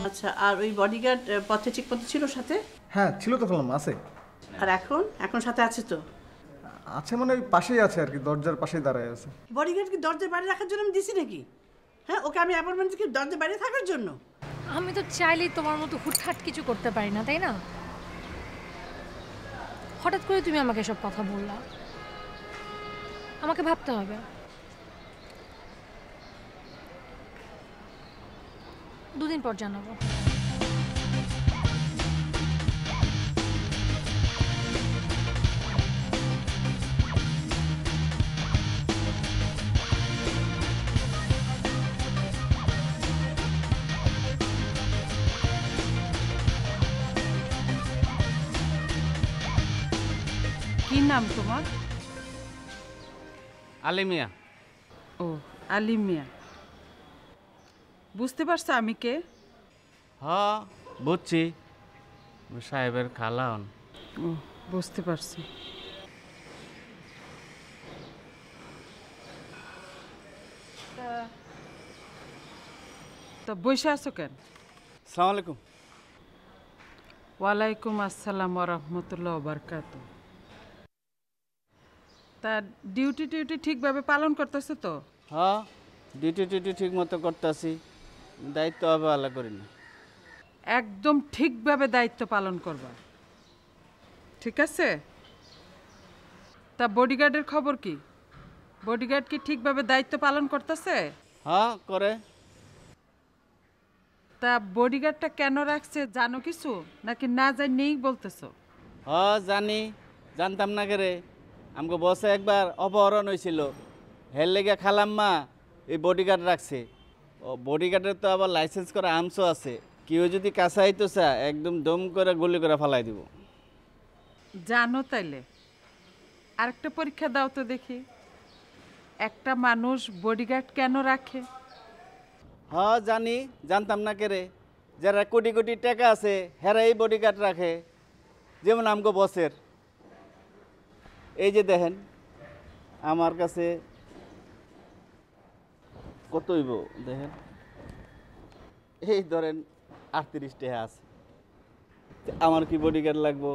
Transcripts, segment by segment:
আচ্ছা, আর ওই বডিগার্ড পথে ঠিক মতো ছিল সাথে? হ্যাঁ ছিল তো, বললাম আছে। আর এখন সাথে আছে তো? আছে মানে ওই পাশেই আছে আর কি, দরজার পাশেই দাঁড়ায় আছে। বডিগার্ড কি দরজার বাইরে রাখার জন্য আমি দিছি নাকি? হ্যাঁ, ওকে আমি অ্যাপয়েন্টমেন্ট কি দরজার বাইরে থাকার জন্য? আমি তো চাইলেই তোমার মতো হুটহাট কিছু করতে পারি না, তাই না? হঠাৎ করে তুমি আমাকে সব কথা বললা, আমাকে ভাবতে হবে। দুদিন পর জানাবো। কি নাম তোমার? আলিমিয়া। ও, আলিমিয়া। বুঝতে পারছো আমি কে? হ্যাঁ বুঝছি, সাহেবের খালা হন। ও, বুঝতে পারছি। তা বসে আছো কেন? আসসালামু আলাইকুম। ওয়ালাইকুম আসসালাম ওয়া রাহমাতুল্লাহি ওয়া বারাকাতুহু। তা ডিউটি ঠিকভাবে পালন করতেছো তো? হ্যাঁ, ডিউটি ঠিক মতো করতেছি, দায়িত্ব অবহেলা করি না। একদম ঠিকভাবে দায়িত্ব পালন করবা, ঠিক আছে? তা বডিগার্ডের খবর কি? বডিগার্ড কি ঠিকভাবে দায়িত্ব পালন করতেছে? হ্যাঁ করে। তা বডিগার্ডটা কেন রাখছে জানো কিছু, নাকি না জানিয়েই বলতেছো? হ্যাঁ জানি, জানতাম না করে। আমাকে বসে একবার অপহরণ হয়েছিল, হের লেগে খালাম্মা এই বডিগার্ড রাখছে। ও বডিগার্ডের তো আবার লাইসেন্স করা আর্মসও আছে, কেউ যদি কাছে আইতো চা একদম দম করে গুলি করে ফালাই দিব। জানো তাইলে আরেকটা পরীক্ষা দাও তো দেখি, একটা মানুষ বডিগার্ড কেন রাখে? হ্যাঁ জানি, জানতাম না কেরে। যারা কোটি কোটি টাকা আছে হেরা এই বডিগার্ড রাখে, যেমন আমগো বসের। এই যে দেখেন আমার কাছে কত হইব দেখেন, এই ধরেন 38 টাকা আছে। আমার কি বডিগার্ড লাগবো?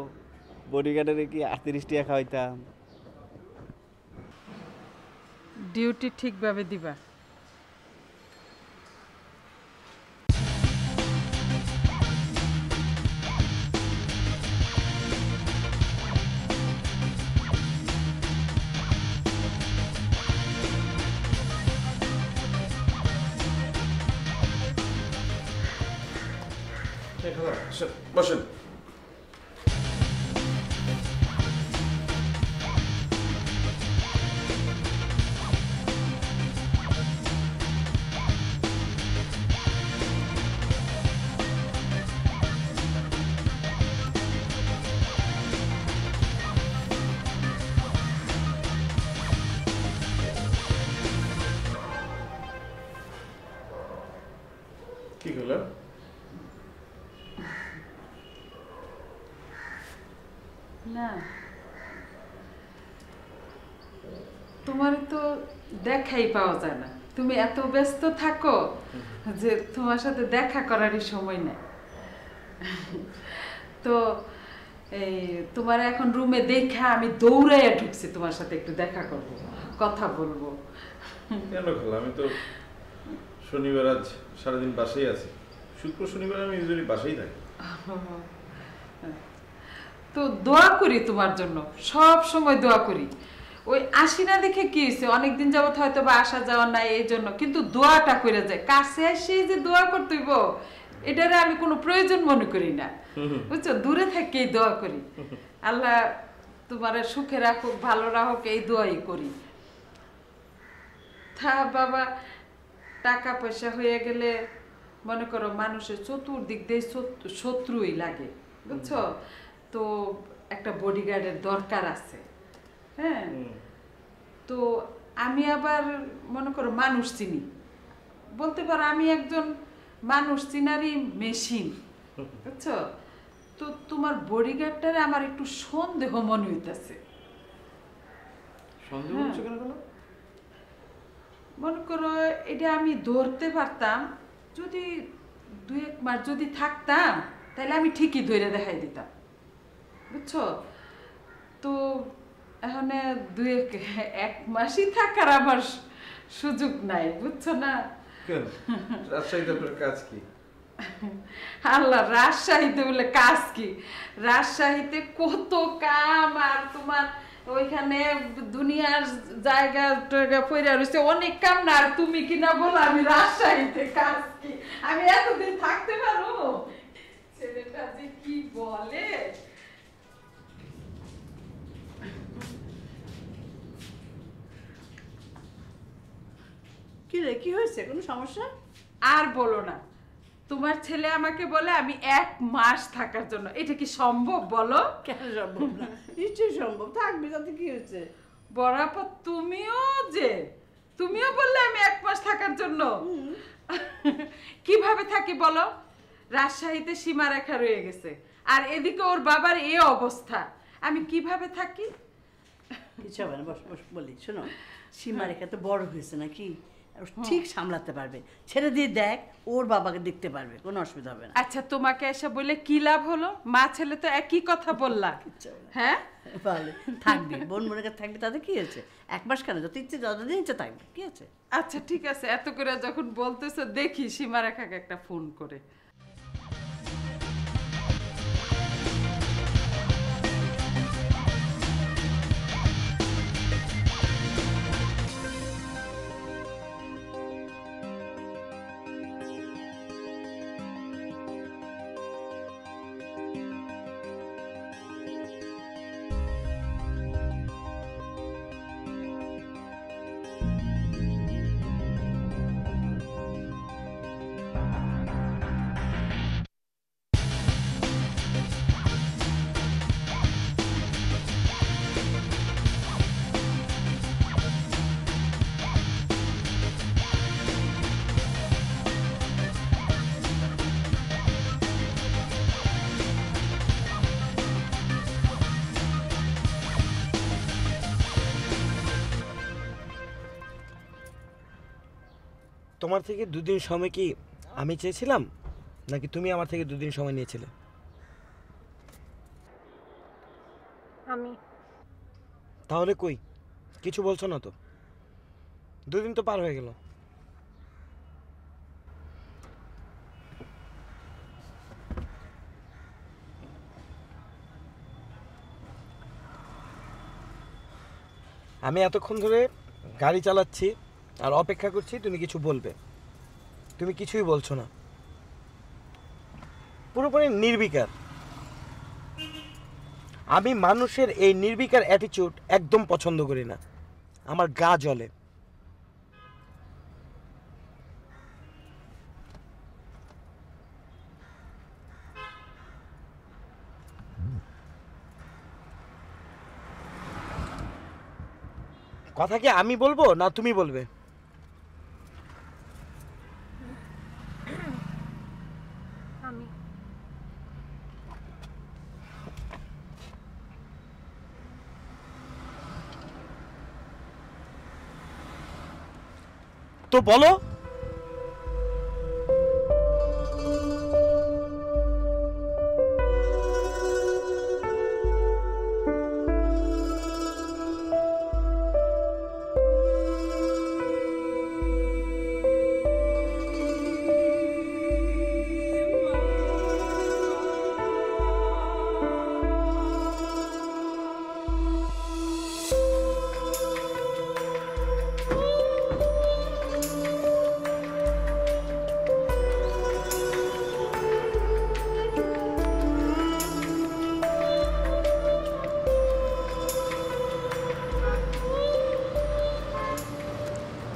বডিগার্ডের কি 38 টাকা খাওয়াইতাম? ডিউটি ঠিকভাবে দিবা। বসেন। কি হলো? না, তোমার তো দেখাই পাওয়া যায় না, তুমি এত ব্যস্ত থাকো যে তোমার সাথে দেখা করারই সময় নেই। তো এই তোমার এখন রুমে দেখা আমি দৌড়াইয়া ঢুকছি, তোমার সাথে একটু দেখা করব, কথা বলবো। কেন খালা, আমি তো শনিবার আজ সারাদিন বাসায় আছি। শুক্র শনিবার আমি ইউজুয়ালি বাসায় থাকি। তো দোয়া করি তোমার জন্য, সব সময় দোয়া করি। ওই আসি না দেখে কি হয়েছে, অনেকদিন যাবত হয়তো বা আসা যাওয়া নাই এই জন্য, কিন্তু দোয়াটা করে যায়। কাছে এসে যে দোয়া করতে হইব এটারে আমি কোনো প্রয়োজন মনে করি না, বুঝছো? দূরে থেকেই দোয়া করি, আল্লাহ তোমার সুখে রাখুক, ভালো রাখুক, এই দোয়াই করি। তা বাবা, টাকা পয়সা হয়ে গেলে মনে করো মানুষের চতুর্দিক দিয়ে শত্রুই লাগে, বুঝছো? তো একটা বডিগার্ডের দরকার আছে, হ্যাঁ। তো আমি আবার মনে করো মানুষ চিনি, বলতে পারো আমি একজন মানুষ চিনারই মেশিন, বুঝছো? তো তোমার বডিগার্ডটারে আমার একটু সন্দেহ মনে হইতেছে। সন্দেহ হচ্ছে কেন খালা? মনে করো এটা আমি ধরতে পারতাম, যদি 2-1 মাস যদি থাকতাম তাহলে আমি ঠিকই ধরে দেখাই দিতাম, বুঝছো? তো এখন 2-1 মাসই থাকার আমার সুযোগ নাই, বুঝছো না? কেন, রাজশাহীতে আপনার কাজ কি? আল্লাহ, রাজশাহীতে বলে কাজ কি? রাজশাহীতে কত কাম, আর তোমার ওইখানে দুনিয়ার জায়গা টায়গা পইরা রয়েছে, অনেক কাম না। আর তুমি কিনা বলো আমি রাজশাহীতে কাজ কি? আমি এতদিন থাকতে পারো? ছেলেটা যে কি বলে। কি রে, কি হয়েছে? কোনো সমস্যা? আর বলো না, তোমার ছেলে আমাকে বলে আমি 1 মাস থাকার জন্য। এটা কি সম্ভব বলো? কেন সম্ভব না? নিশ্চয়ই সম্ভব, থাকবি, তাতে কি হয়েছে? বরাবর তুমিও বললে আমি 1 মাস থাকার জন্য। কিভাবে থাকি বলো? রাজশাহীতে সীমারেখা রয়ে গেছে, আর এদিকে ওর বাবার এই অবস্থা, আমি কিভাবে থাকি? কিছু হবে না, বস বস বলি। শোনো, সীমারেখা তো বড় হয়েছে নাকি, ঠিক সামলাতে পারবে। ছেড়ে দিয়ে দেখ, ওর বাবাকে দেখতে পারবে, কোনো অসুবিধা হবে না। আচ্ছা, তোমাকে এসে বলে কি লাভ হলো? মা ছেলে তো একই কথা বললা। হ্যাঁ, ভালো থাকবি, বোন বোনের কাছে থাকবি, তাতে কি হয়েছে? 1 মাস কেন, যত ইচ্ছে যতদিন ইচ্ছে থাকবে, কি আছে? আচ্ছা ঠিক আছে, এত করে যখন বলতেছো দেখি সীমারেখাকে একটা ফোন করে। তোমার থেকে 2 দিন সময় কি আমি চেয়েছিলাম, নাকি তুমি আমার থেকে 2 দিন সময় নিয়েছিলে? আমি তাহলে কই, কিছু বলছো না তো? 2 দিন তো পার হয়ে গেল। আমি এতক্ষণ ধরে গাড়ি চালাচ্ছি আর অপেক্ষা করছি তুমি কিছু বলবে, তুমি কিছুই বলছো না, পুরোপুরি নির্বিকার। আমি মানুষের এই নির্বিকার অ্যাটিটিউড একদম পছন্দ করি না, আমার গা জ্বলে। কথা কি আমি বলবো না তুমি বলবে? আমি তো বলো।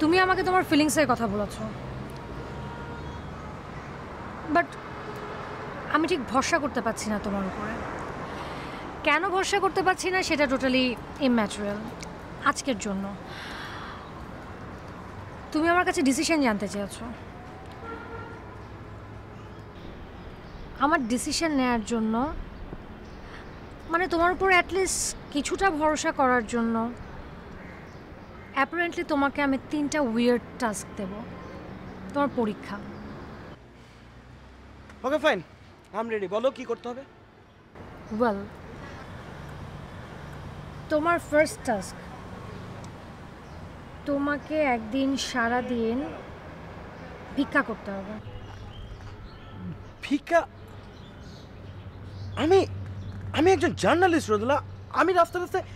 তুমি আমাকে তোমার ফিলিংসের কথা বলেছো, বাট আমি ঠিক ভরসা করতে পারছি না তোমার উপরে। কেন ভরসা করতে পারছি না সেটা টোটালি ইম্যাচুরাল আজকের জন্য। তুমি আমার কাছে ডিসিশন জানতে চেয়েছো। আমার ডিসিশন নেওয়ার জন্য, মানে তোমার উপর অ্যাটলিস্ট কিছুটা ভরসা করার জন্য অ্যাপারেন্টলি তোমাকে আমি 3টা উইয়ার্ড টাস্ক দেব, তোমার পরীক্ষা। Okay fine, I am ready. বলো কি করতে হবে। ওয়েল, তোমার ফার্স্ট টাস্ক, তোমাকে একদিন সারা দিন ভিক্ষা করতে হবে। ভিক্ষা? আমি আমি একজন জার্নালিস্ট রোদেলা, আমি রাস্তায় রাস্তায়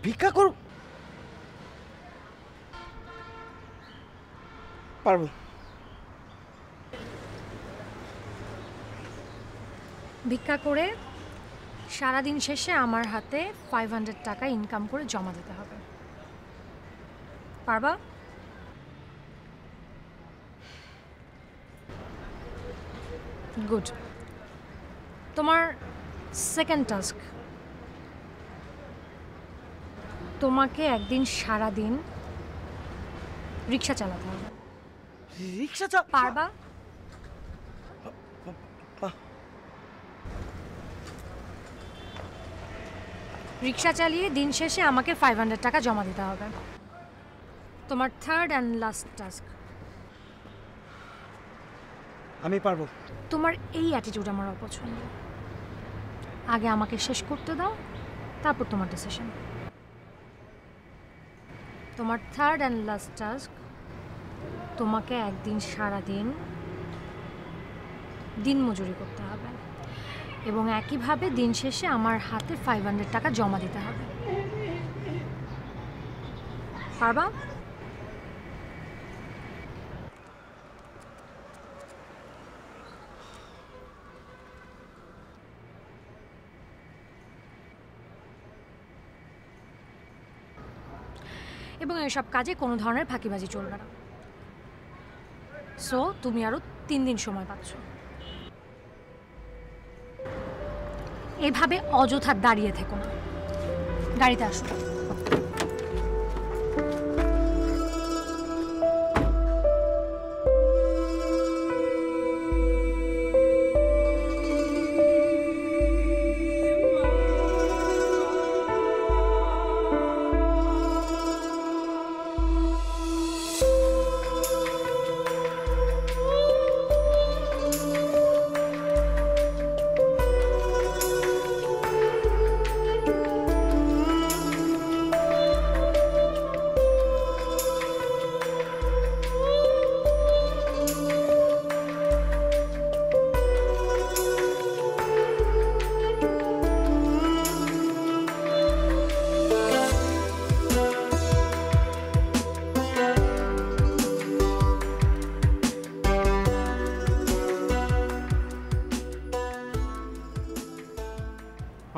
ভিক্ষা করব? পারবো। ভিক্ষা করে সারাদিন শেষে আমার হাতে 500 টাকা ইনকাম করে জমা দিতে হবে। পারবা? গুড। তোমার সেকেন্ড টাস্ক, তোমাকে একদিন সারাদিন রিক্সা চালাতে হবে। রিক্সা পারবা? রিক্সা চালিয়ে দিন শেষে আমাকে 500 টাকা জমা দিতে হবে। তোমার থার্ড অ্যান্ড লাস্ট টাস্ক, আমি পারবো। তোমার এই অ্যাটিটিউড আমার অপছন্দ। আগে আমাকে শেষ করতে দাও, তারপর তোমার ডিসিশন। তোমার থার্ড অ্যান্ড লাস্ট টাস্ক, তোমাকে একদিন সারাদিন দিন মজুরি করতে হবে এবং একইভাবে দিন শেষে আমার হাতে 500 টাকা জমা দিতে হবে। পারবা? এবং এসব কাজে কোনো ধরনের ফাঁকিবাজি চলবে না। সো তুমি আরো 3 দিন সময় পাচ্ছ। এভাবে অযথা দাঁড়িয়ে থেকো না, গাড়িতে আসো।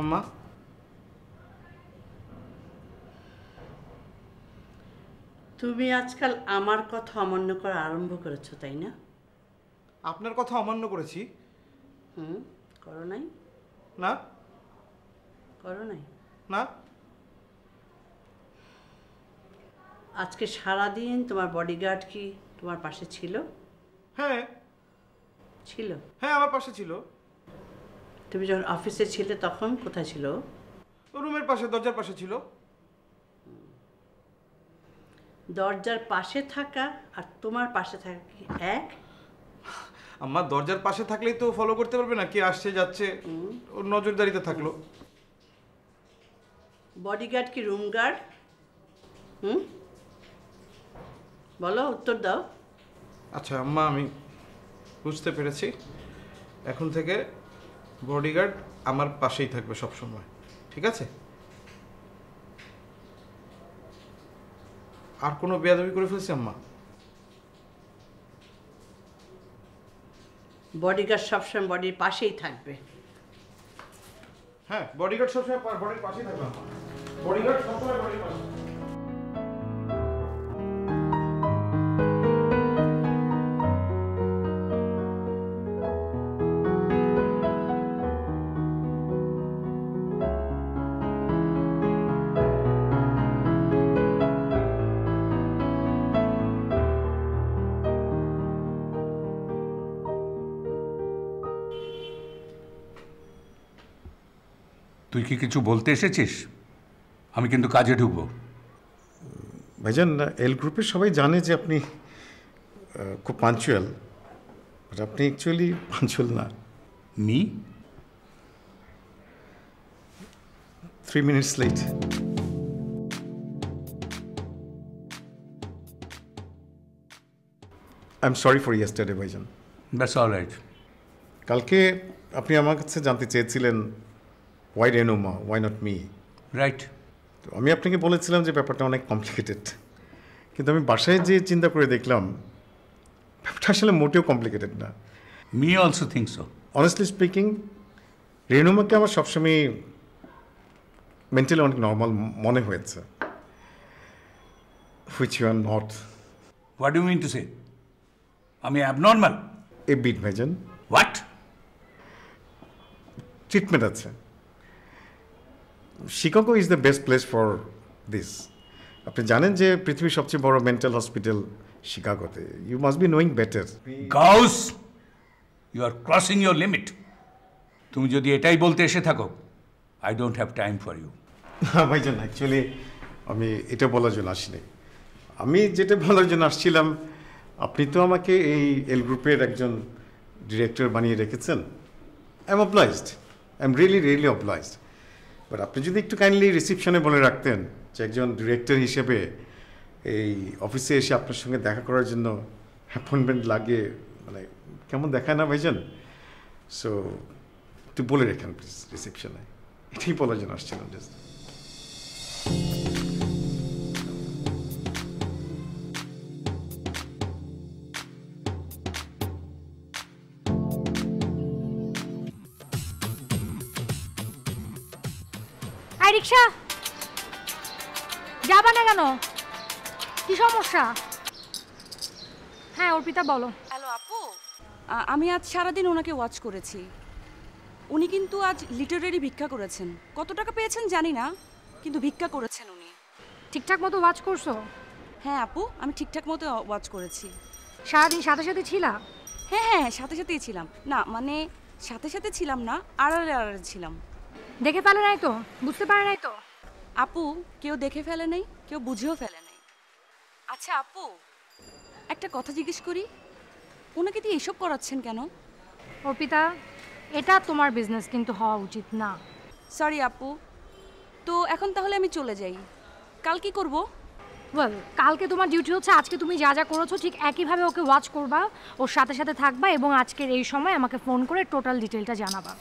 আম্মা, তুমি আজকাল আমার কথা অমান্য করা আরম্ভ করেছো, তাই না? আপনার কথা অমান্য করেছি? করো নাই? না করো নাই? না। আজকে সারাদিন তোমার বডিগার্ড কি তোমার পাশে ছিল? হ্যাঁ ছিল। হ্যাঁ, আমার পাশে ছিল। তুমি যখন অফিসে ছিলে তখন কোথায় ছিল? রুমের পাশে, দরজার পাশে ছিল। দরজার পাশে থাকা আর তোমার পাশে থাকা কি এক? আম্মা, দরজার পাশে থাকলেই তো ফলো করতে পারবে না কে আসছে যাচ্ছে, ওর নজরদারিতে থাকলো। বডিগার্ড কি রুম গার্ড? বলো, উত্তর দাও। আচ্ছা আম্মা, আমি বুঝতে পেরেছি। এখন থেকে বডিগার্ড আমার পাশেই থাকবে সব সময়, ঠিক আছে? আর কোনো বেয়াদবি করে ফেলছি আম্মা? বডিগার্ড সবসময় বডির পাশেই থাকবে। হ্যাঁ, বডিগার্ড সবসময় বডির পাশেই থাকবে আম্মা। বডিগার্ড সবসময় বডির পাশে। তুই কি কিছু বলতে এসেছিস? আমি কিন্তু কাজে ঢুকবো। ভাইজান, এল গ্রুপের সবাই জানে যে আপনি খুব পাঞ্চুয়াল, বাট আপনি অ্যাকচুয়ালি পাঞ্চুয়াল না। Me? 3 minutes late. I'm sorry for yesterday, ভাইজান। That's all right. কালকে আপনি আমার কাছে জানতে চেয়েছিলেন why Renuma, why not me. Right. তো আমি আপনাকে বলেছিলাম যে ব্যাপারটা অনেক কমপ্লিকেটেড, কিন্তু আমি বাসায় যে চিন্তা করে দেখলাম ব্যাপারটা আসলে মোটেও কমপ্লিকেটেড না। Me also think so. Honestly speaking, রেনুমাকে আমার সবসময় মেন্টালি অনেক নর্মাল মনে হয়েছে, which you are not. What do mean to say? আমি অ্যাবনর্মাল? এ বিট ভাইজান। হোয়াট? ট্রিটমেন্ট আছে। Chicago is the best place for this. আপনি জানেন যে পৃথিবীর সবচেয়ে বড় মেন্টাল হসপিটাল শিকাগোতে। You must be knowing better. গাউস, you are crossing your limit. তুমি যদি এটাই বলতে এসে থাকো, I don't have time for you. না ভাইজান, অ্যাকচুয়ালি আমি এটা বলার জন্য আসিনি। আমি যেটা বলার জন্য আসছিলাম, আপনি তো আমাকে এই এল গ্রুপের একজন ডিরেক্টর বানিয়ে রেখেছেন। I am obliged, I am really obliged. But আপনি যদি একটু কাইন্ডলি রিসিপশনে বলে রাখতেন যে একজন ডিরেক্টর হিসেবে এই অফিসে এসে আপনার সঙ্গে দেখা করার জন্য অ্যাপয়েন্টমেন্ট লাগে, মানে কেমন দেখায় না ভাইজান? সো একটু বলে রেখেন প্লিজ রিসিপশনে। এটাই বলার জন্য আসছিলাম জাস্ট। আই রিক্সা, যাবা না কেন? কি সমস্যা? হ্যাঁ অর্পিতা বলো। হ্যালো আপু, আমি আজ সারাদিন ওনাকে ওয়াচ করেছি। উনি কিন্তু আজ লিটারেরি ভিক্ষা করেছেন। কত টাকা পেয়েছেন জানি না, কিন্তু ভিক্ষা করেছেন উনি। ঠিকঠাক মতো ওয়াচ করছো? হ্যাঁ আপু, আমি ঠিকঠাক মতো ওয়াচ করেছি। সারাদিন সাথে সাথে ছিলা? হ্যাঁ, সাথে সাথেই ছিলাম। না মানে সাথে সাথে ছিলাম না, আড়ালে আড়ালে ছিলাম। দেখে ফেলে নাই তো? বুঝতে পারে নাই তো? আপু, কেউ দেখে ফেলে নাই, কেউ বুঝেও ফেলে নাই। আচ্ছা আপু, একটা কথা জিজ্ঞেস করি, ওনাকে দিয়ে এসব করাচ্ছেন কেন? অর্পিতা, এটা তোমার বিজনেস, কিন্তু হওয়া উচিত না। সরি আপু, তো এখন তাহলে আমি চলে যাই। কাল কি করব? ওয়েল, কালকে তোমার ডিউটি হচ্ছে আজকে তুমি যা যা করেছো ঠিক একইভাবে ওকে ওয়াচ করবা, ওর সাথে সাথে থাকবা এবং আজকের এই সময় আমাকে ফোন করে টোটাল ডিটেলটা জানাবা।